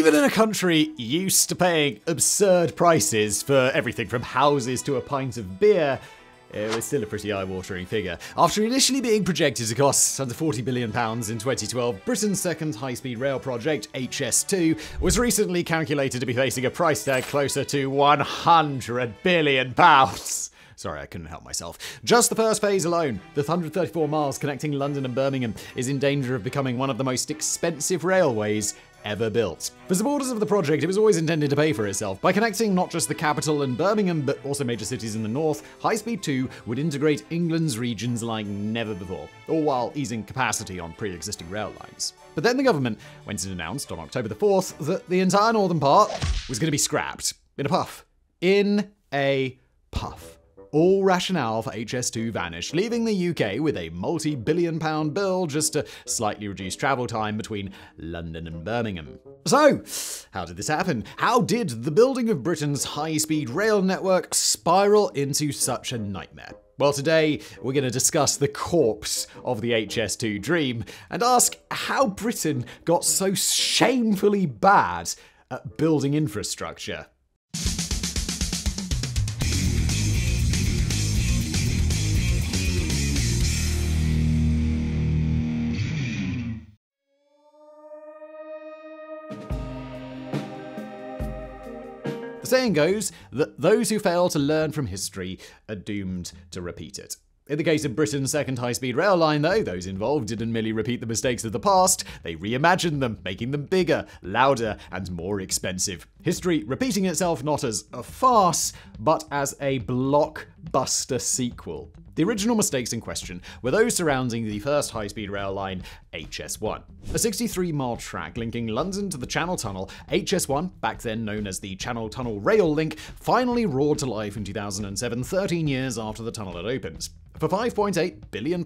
Even in a country used to paying absurd prices for everything from houses to a pint of beer, it was still a pretty eye-watering figure. After initially being projected to cost under £40 billion in 2012, Britain's second high-speed rail project, HS2, was recently calculated to be facing a price tag closer to £100 billion. Sorry, I couldn't help myself. Just the first phase alone, the 134 miles connecting London and Birmingham, is in danger of becoming one of the most expensive railways ever built. For supporters of the project, it was always intended to pay for itself. By connecting not just the capital and Birmingham, but also major cities in the north, High Speed 2 would integrate England's regions like never before, all while easing capacity on pre-existing rail lines. But then the government went and announced on October the 4th that the entire northern part was going to be scrapped. In a puff. In a puff. All rationale for HS2 vanished, leaving the UK with a multi-billion-pound bill just to slightly reduce travel time between London and Birmingham. So, how did this happen? How did the building of Britain's high-speed rail network spiral into such a nightmare? Well, today we're going to discuss the corpse of the HS2 dream and ask how Britain got so shamefully bad at building infrastructure. The saying goes that those who fail to learn from history are doomed to repeat it. In the case of Britain's second high-speed rail line, though, those involved didn't merely repeat the mistakes of the past, they reimagined them, making them bigger, louder, and more expensive. History repeating itself not as a farce, but as a blockbuster sequel. The original mistakes in question were those surrounding the first high-speed rail line, HS1. A 63-mile track linking London to the Channel Tunnel, HS1, back then known as the Channel Tunnel Rail Link, finally roared to life in 2007, 13 years after the tunnel had opened. For £5.8 billion,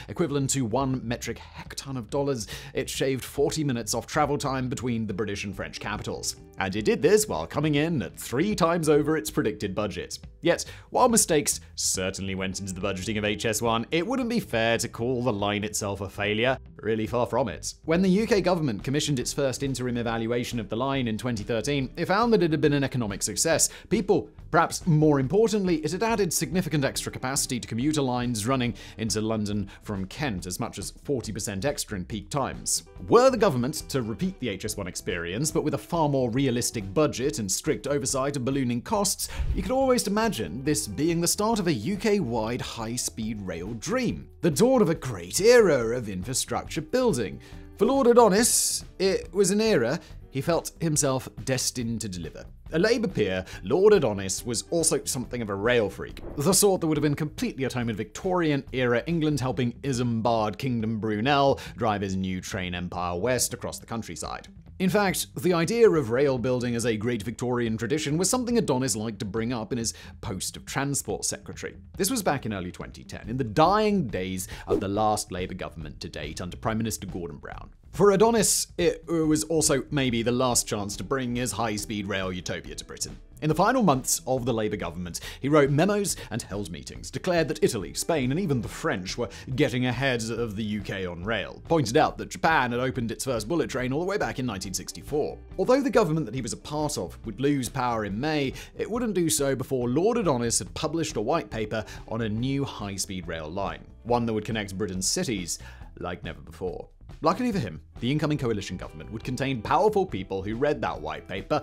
equivalent to 1 metric hecton of dollars, it shaved 40 minutes off travel time between the British and French capitals. And it did this while coming in at 3 times over its predicted budget. Yet, while mistakes certainly went into the budgeting of HS1, it wouldn't be fair to call the line itself a failure. Really far from it. When the UK government commissioned its first interim evaluation of the line in 2013, it found that it had been an economic success. People, perhaps more importantly, it had added significant extra capacity to commuter lines running into London from Kent, as much as 40% extra in peak times. Were the government to repeat the HS1 experience, but with a far more realistic budget and strict oversight of ballooning costs, you could almost imagine this being the start of a UK-wide high-speed rail dream. The dawn of a great era of infrastructure building. For Lord Adonis, it was an era he felt himself destined to deliver. A Labour peer, Lord Adonis was also something of a rail freak, the sort that would have been completely at home in Victorian-era England, helping Isambard Kingdom Brunel drive his new train empire west across the countryside. In fact, the idea of rail building as a great Victorian tradition was something Adonis liked to bring up in his post of Transport Secretary. This was back in early 2010, in the dying days of the last Labour government to date under Prime Minister Gordon Brown. For Adonis, it was also maybe the last chance to bring his high-speed rail utopia to Britain. In the final months of the Labour government, he wrote memos and held meetings, declared that Italy, Spain, and even the French were getting ahead of the UK on rail, pointed out that Japan had opened its first bullet train all the way back in 1964. Although the government that he was a part of would lose power in May, it wouldn't do so before Lord Adonis had published a white paper on a new high-speed rail line, one that would connect Britain's cities like never before. Luckily for him, the incoming coalition government would contain powerful people who read that white paper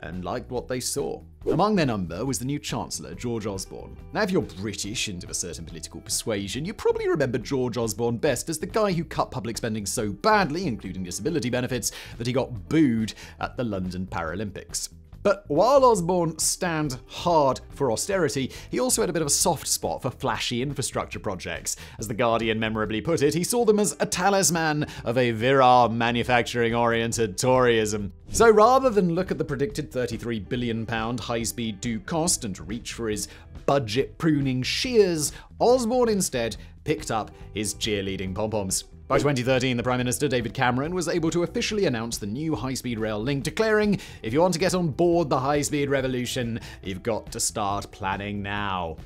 and liked what they saw. Among their number was the new Chancellor, George Osborne. Now, if you're British and of a certain political persuasion, you probably remember George Osborne best as the guy who cut public spending so badly, including disability benefits, that he got booed at the London Paralympics. But while Osborne stand hard for austerity, he also had a bit of a soft spot for flashy infrastructure projects. As The Guardian memorably put it, he saw them as a talisman of a virile, manufacturing-oriented Toryism. So rather than look at the predicted £33 billion high-speed 2 cost and reach for his budget-pruning shears, Osborne instead picked up his cheerleading pom-poms. By 2013, the Prime Minister, David Cameron, was able to officially announce the new high-speed rail link, declaring, if you want to get on board the high-speed revolution, you've got to start planning now.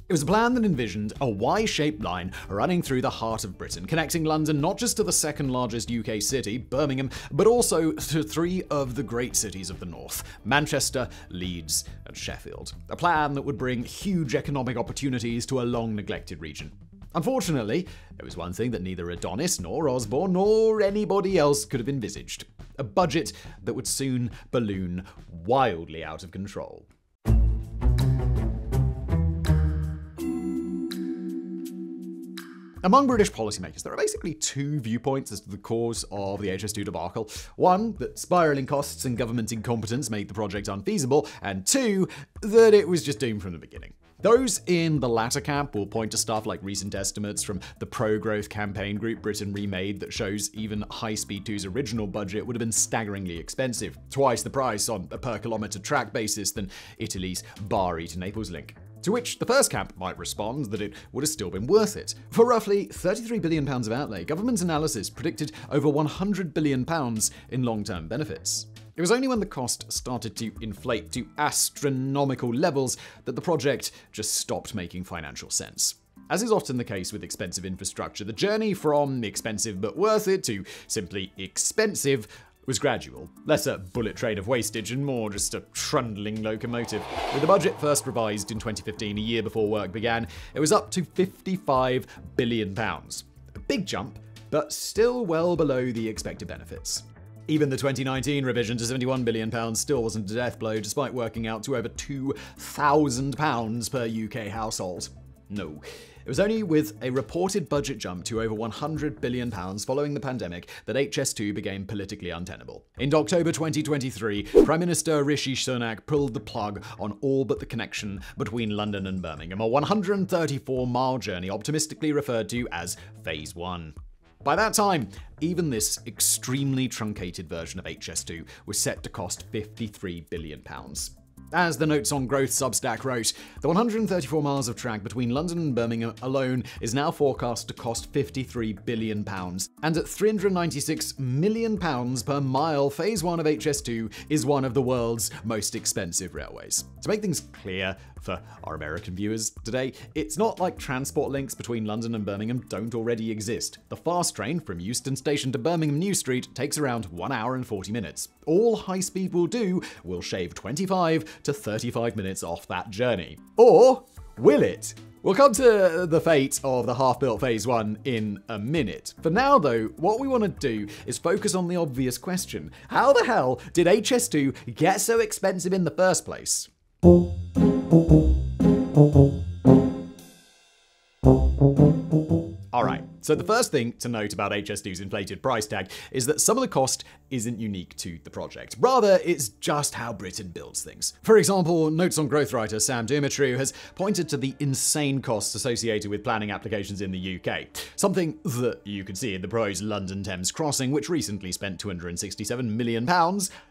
It was a plan that envisioned a Y-shaped line running through the heart of Britain, connecting London not just to the second largest UK city, Birmingham, but also to 3 of the great cities of the north, Manchester, Leeds, and Sheffield. A plan that would bring huge economic opportunities to a long-neglected region. Unfortunately, there was one thing that neither Adonis nor Osborne nor anybody else could have envisaged: a budget that would soon balloon wildly out of control. Among British policymakers, there are basically 2 viewpoints as to the cause of the HS2 debacle. 1, that spiraling costs and government incompetence made the project unfeasible, and 2, that it was just doomed from the beginning. Those in the latter camp will point to stuff like recent estimates from the pro-growth campaign group Britain Remade that shows even High Speed 2's original budget would have been staggeringly expensive, twice the price on a per-kilometre track basis than Italy's Bari to Naples link. To which the first camp might respond that it would have still been worth it. For roughly £33 billion of outlay, government analysis predicted over £100 billion in long-term benefits. It was only when the cost started to inflate to astronomical levels that the project just stopped making financial sense. As is often the case with expensive infrastructure, the journey from expensive but worth it to simply expensive was gradual. Less a bullet train of wastage and more just a trundling locomotive. With the budget first revised in 2015, a year before work began, it was up to £55 billion. A big jump, but still well below the expected benefits. Even the 2019 revision to £71 billion still wasn't a death blow, despite working out to over £2,000 per UK household. No. It was only with a reported budget jump to over £100 billion following the pandemic that HS2 became politically untenable. In October 2023, Prime Minister Rishi Sunak pulled the plug on all but the connection between London and Birmingham, a 134-mile journey optimistically referred to as Phase 1. By that time, even this extremely truncated version of HS2 was set to cost £53 billion. As the Notes on Growth Substack wrote, the 134 miles of track between London and Birmingham alone is now forecast to cost £53 billion. And at £396 million per mile, Phase 1 of HS2 is one of the world's most expensive railways. To make things clear for our American viewers today, it's not like transport links between London and Birmingham don't already exist. The fast train from Euston Station to Birmingham New Street takes around 1 hour and 40 minutes. All high speed will do will shave 25 to 35 minutes off that journey. Or will it? We'll come to the fate of the half-built Phase 1 in a minute. For now, though, what we want to do is focus on the obvious question. How the hell did HS2 get so expensive in the first place? Alright, so the first thing to note about HS2's inflated price tag is that some of the cost isn't unique to the project. Rather, it's just how Britain builds things. For example, Notes on Growth writer Sam Dumitru has pointed to the insane costs associated with planning applications in the UK. Something that you could see in the proposed London Thames crossing, which recently spent £267 million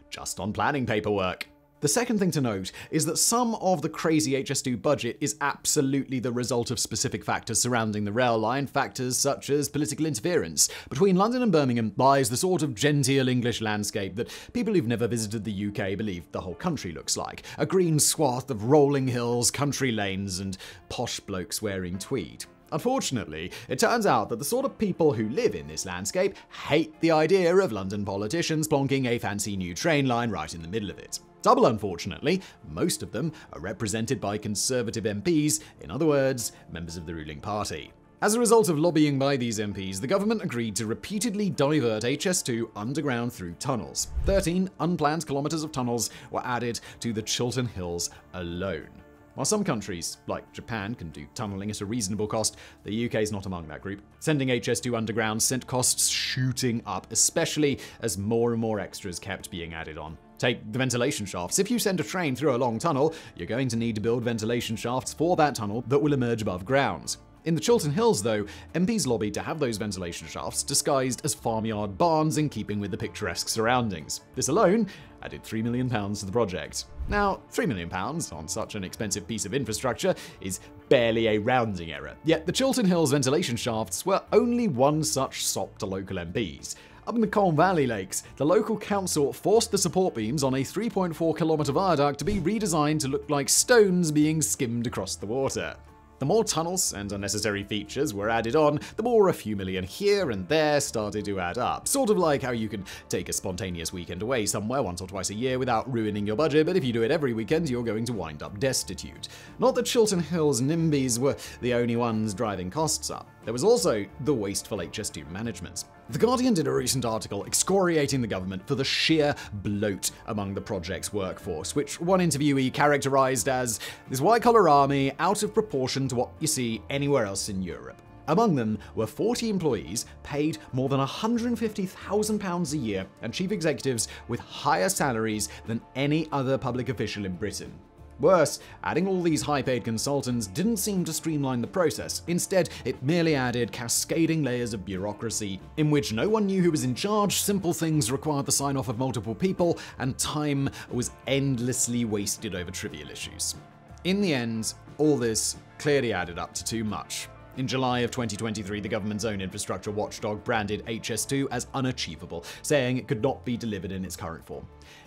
just on planning paperwork. The second thing to note is that some of the crazy HS2 budget is absolutely the result of specific factors surrounding the rail line, factors such as political interference. Between London and Birmingham lies the sort of genteel English landscape that people who've never visited the UK believe the whole country looks like. A green swath of rolling hills, country lanes, and posh blokes wearing tweed. Unfortunately, it turns out that the sort of people who live in this landscape hate the idea of London politicians plonking a fancy new train line right in the middle of it. Double unfortunately, most of them are represented by Conservative MPs, in other words, members of the ruling party. As a result of lobbying by these MPs, the government agreed to repeatedly divert HS2 underground through tunnels. 13 unplanned kilometres of tunnels were added to the Chiltern Hills alone. While some countries, like Japan, can do tunnelling at a reasonable cost, the UK is not among that group. Sending HS2 underground sent costs shooting up, especially as more and more extras kept being added on. Take the ventilation shafts. If you send a train through a long tunnel, you're going to need to build ventilation shafts for that tunnel that will emerge above ground. In the Chiltern Hills, though, MPs lobbied to have those ventilation shafts disguised as farmyard barns in keeping with the picturesque surroundings. This alone added £3 million to the project. Now, £3 million on such an expensive piece of infrastructure is barely a rounding error. Yet the Chiltern Hills ventilation shafts were only one such sop to local MPs. Up in the Colne Valley Lakes, the local council forced the support beams on a 3.4-kilometre viaduct to be redesigned to look like stones being skimmed across the water. The more tunnels and unnecessary features were added on, the more a few million here and there started to add up. Sort of like how you can take a spontaneous weekend away somewhere once or twice a year without ruining your budget, but if you do it every weekend, you're going to wind up destitute. Not that Chiltern Hills NIMBYs were the only ones driving costs up. There was also the wasteful HS2 management. The Guardian did a recent article excoriating the government for the sheer bloat among the project's workforce, which one interviewee characterized as this white-collar army out of proportion to what you see anywhere else in Europe. Among them were 40 employees paid more than £150,000 a year and chief executives with higher salaries than any other public official in Britain. Worse, adding all these high-paid consultants didn't seem to streamline the process. Instead, it merely added cascading layers of bureaucracy in which no one knew who was in charge, simple things required the sign-off of multiple people, and time was endlessly wasted over trivial issues. In the end, all this clearly added up to too much. In July of 2023, the government's own infrastructure watchdog branded HS2 as unachievable, saying it could not be delivered in its current form.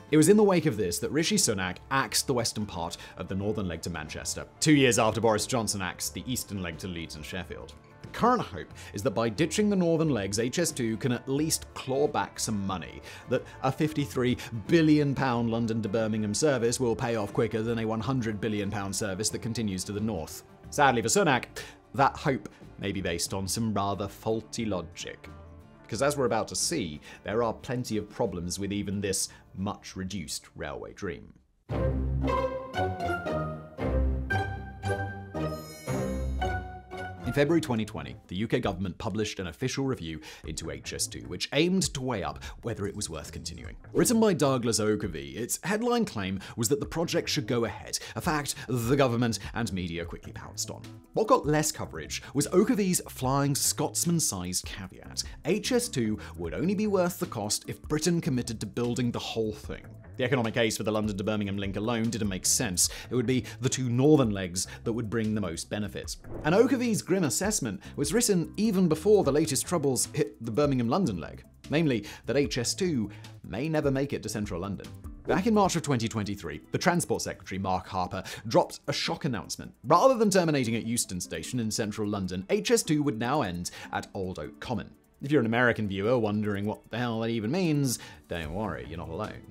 It was in the wake of this that Rishi Sunak axed the western part of the northern leg to Manchester, 2 years after Boris Johnson axed the eastern leg to Leeds and Sheffield. The current hope is that by ditching the northern legs, HS2 can at least claw back some money, that a £53 billion London to Birmingham service will pay off quicker than a £100 billion service that continues to the north. Sadly for Sunak, that hope may be based on some rather faulty logic. Because as we're about to see, there are plenty of problems with even this much reduced railway dream. In February 2020, the UK government published an official review into HS2, which aimed to weigh up whether it was worth continuing. Written by Douglas Oakervey, its headline claim was that the project should go ahead, a fact the government and media quickly pounced on. What got less coverage was Oakervey's Flying Scotsman-sized caveat. HS2 would only be worth the cost if Britain committed to building the whole thing. The economic case for the London to Birmingham link alone didn't make sense. It would be the two northern legs that would bring the most benefits. And Oakervey's grim assessment was written even before the latest troubles hit the Birmingham-London leg, namely that HS2 may never make it to central London. Back in March of 2023, the Transport Secretary, Mark Harper, dropped a shock announcement. Rather than terminating at Euston Station in central London, HS2 would now end at Old Oak Common. If you're an American viewer wondering what the hell that even means, don't worry, you're not alone.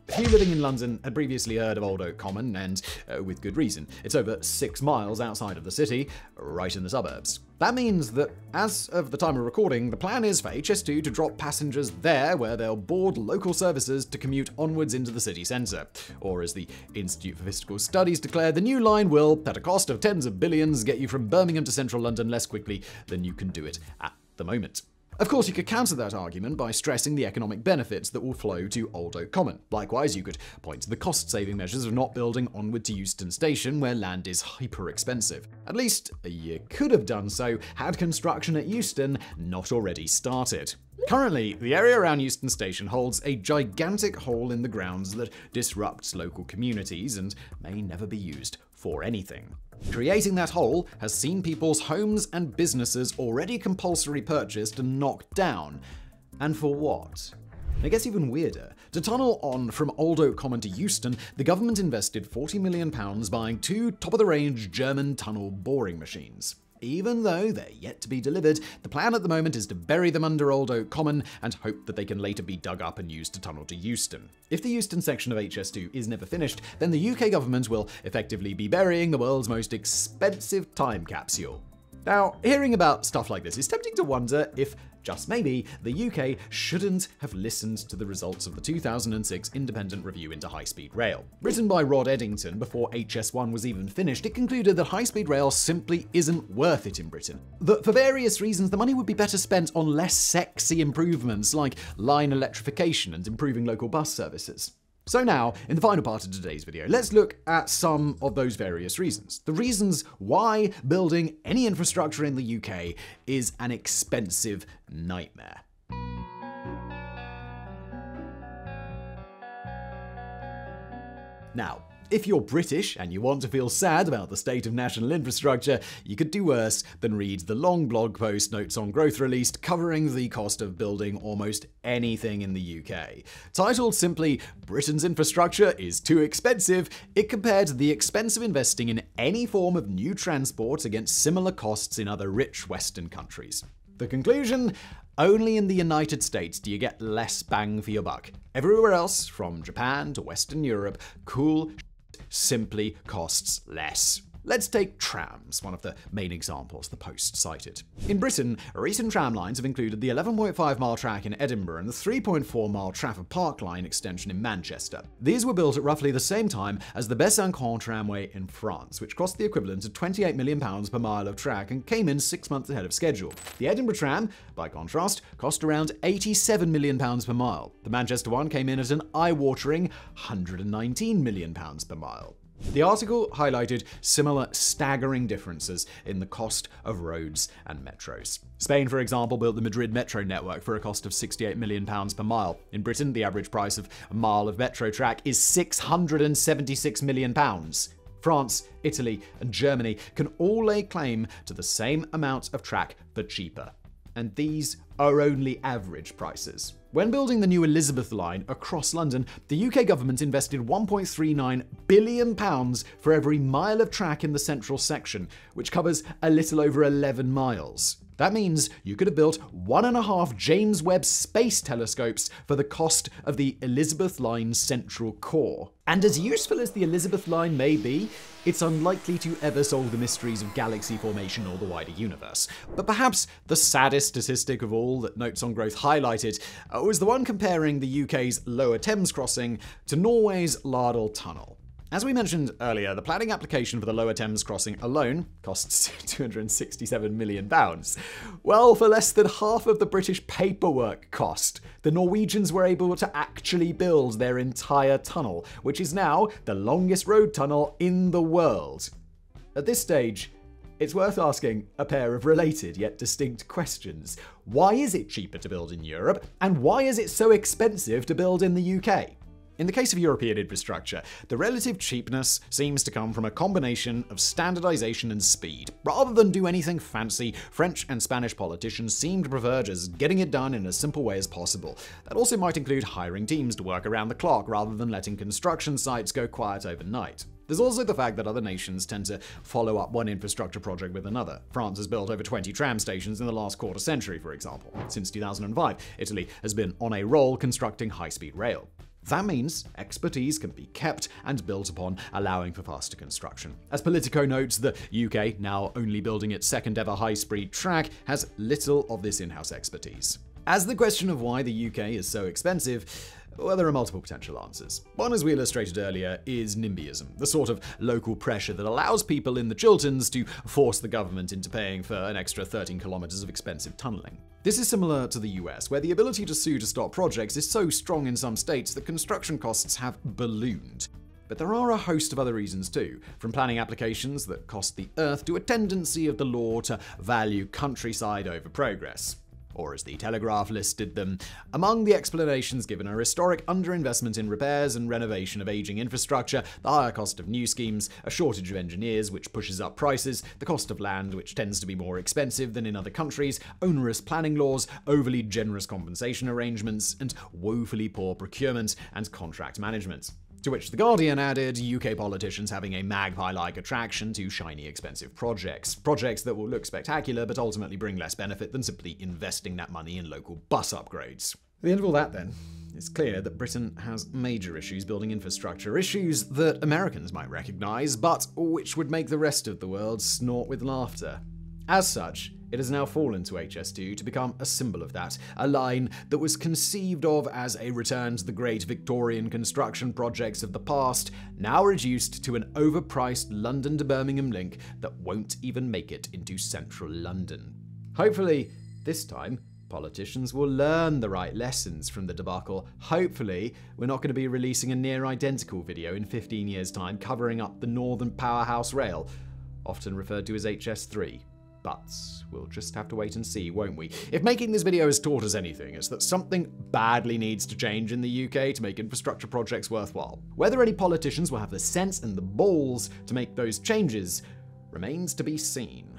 Few living in London had previously heard of Old Oak Common, and with good reason. It's over 6 miles outside of the city, right in the suburbs. That means that, as of the time of recording, the plan is for HS2 to drop passengers there where they'll board local services to commute onwards into the city centre. Or as the Institute for Fiscal Studies declared, the new line will, at a cost of tens of billions, get you from Birmingham to central London less quickly than you can do it at the moment. Of course, you could counter that argument by stressing the economic benefits that will flow to Old Oak Common. Likewise, you could point to the cost-saving measures of not building onward to Euston Station, where land is hyper-expensive. At least, you could have done so had construction at Euston not already started. Currently, the area around Euston Station holds a gigantic hole in the grounds that disrupts local communities and may never be used for anything. Creating that hole has seen people's homes and businesses already compulsory purchased and knocked down. And for what? And it gets even weirder. To tunnel on from Old Oak Common to Euston, the government invested £40 million buying 2 top-of-the-range German tunnel boring machines. Even though they're yet to be delivered, the plan at the moment is to bury them under Old Oak Common and hope that they can later be dug up and used to tunnel to Euston. If the Euston section of HS2 is never finished, then the UK government will effectively be burying the world's most expensive time capsule. Now, hearing about stuff like this is tempting to wonder if, just maybe, the UK shouldn't have listened to the results of the 2006 independent review into high-speed rail. Written by Rod Eddington before HS1 was even finished, it concluded that high-speed rail simply isn't worth it in Britain. That for various reasons, the money would be better spent on less sexy improvements like line electrification and improving local bus services. So now, in the final part of today's video, let's look at some of those various reasons. The reasons why building any infrastructure in the UK is an expensive nightmare. Now, If you're British and you want to feel sad about the state of national infrastructure, you could do worse than read the long blog post Notes on Growth released covering the cost of building almost anything in the UK. Titled simply, "Britain's infrastructure is too expensive," it compared the expense of investing in any form of new transport against similar costs in other rich Western countries. The conclusion? Only in the United States do you get less bang for your buck. Everywhere else, from Japan to Western Europe, cool simply costs less. Let's take trams, one of the main examples the Post cited. In Britain, recent tram lines have included the 11.5-mile track in Edinburgh and the 3.4-mile Trafford Park Line extension in Manchester. These were built at roughly the same time as the Besançon tramway in France, which cost the equivalent of £28 million per mile of track and came in 6 months ahead of schedule. The Edinburgh tram, by contrast, cost around £87 million per mile. The Manchester one came in at an eye-watering £119 million per mile. The article highlighted similar staggering differences in the cost of roads and metros. Spain, for example, built the Madrid metro network for a cost of £68 million per mile. In Britain, the average price of a mile of metro track is £676 million. France, Italy, and Germany can all lay claim to the same amount of track for cheaper. And these are only average prices. When building the new Elizabeth line across London, the UK government invested £1.39 billion for every mile of track in the central section, which covers a little over 11 miles. That means you could have built 1.5 James Webb Space Telescopes for the cost of the Elizabeth Line's central core. And as useful as the Elizabeth Line may be, it's unlikely to ever solve the mysteries of galaxy formation or the wider universe. But perhaps the saddest statistic of all that Notes on Growth highlighted was the one comparing the UK's Lower Thames crossing to Norway's Lardal Tunnel. As we mentioned earlier, the planning application for the Lower Thames crossing alone costs £267 million. Well, for less than half of the British paperwork cost, the Norwegians were able to actually build their entire tunnel, which is now the longest road tunnel in the world. At this stage, it's worth asking a pair of related yet distinct questions. Why is it cheaper to build in Europe, and why is it so expensive to build in the UK? In the case of European infrastructure, the relative cheapness seems to come from a combination of standardization and speed. Rather than do anything fancy, French and Spanish politicians seem to prefer just getting it done in as simple way as possible. That also might include hiring teams to work around the clock rather than letting construction sites go quiet overnight. There's also the fact that other nations tend to follow up one infrastructure project with another. France has built over 20 tram stations in the last quarter century, for example. Since 2005, Italy has been on a roll constructing high-speed rail. That means expertise can be kept and built upon, allowing for faster construction. As Politico notes, the UK, now only building its second ever high-speed track, has little of this in-house expertise. As the question of why the UK is so expensive, well, there are multiple potential answers. One, as we illustrated earlier, is NIMBYism, the sort of local pressure that allows people in the Chilterns to force the government into paying for an extra 13 kilometers of expensive tunneling. This is similar to the US, where the ability to sue to stop projects is so strong in some states that construction costs have ballooned. But there are a host of other reasons too, from planning applications that cost the earth to a tendency of the law to value countryside over progress. Or as the Telegraph listed them, among the explanations given are historic underinvestment in repairs and renovation of aging infrastructure, the higher cost of new schemes, a shortage of engineers which pushes up prices, the cost of land which tends to be more expensive than in other countries, onerous planning laws, overly generous compensation arrangements, and woefully poor procurement and contract management. To which The Guardian added, UK politicians having a magpie-like attraction to shiny, expensive projects. Projects that will look spectacular but ultimately bring less benefit than simply investing that money in local bus upgrades. At the end of all that, then, it's clear that Britain has major issues building infrastructure, issues that Americans might recognize, but which would make the rest of the world snort with laughter. As such, it has now fallen to HS2 to become a symbol of that, a line that was conceived of as a return to the great Victorian construction projects of the past, now reduced to an overpriced London to Birmingham link that won't even make it into central London. Hopefully, this time, politicians will learn the right lessons from the debacle. Hopefully, we're not going to be releasing a near-identical video in 15 years' time covering up the Northern Powerhouse Rail, often referred to as HS3. But we'll just have to wait and see, won't we? If making this video has taught us anything, it's that something badly needs to change in the UK to make infrastructure projects worthwhile. Whether any politicians will have the sense and the balls to make those changes remains to be seen.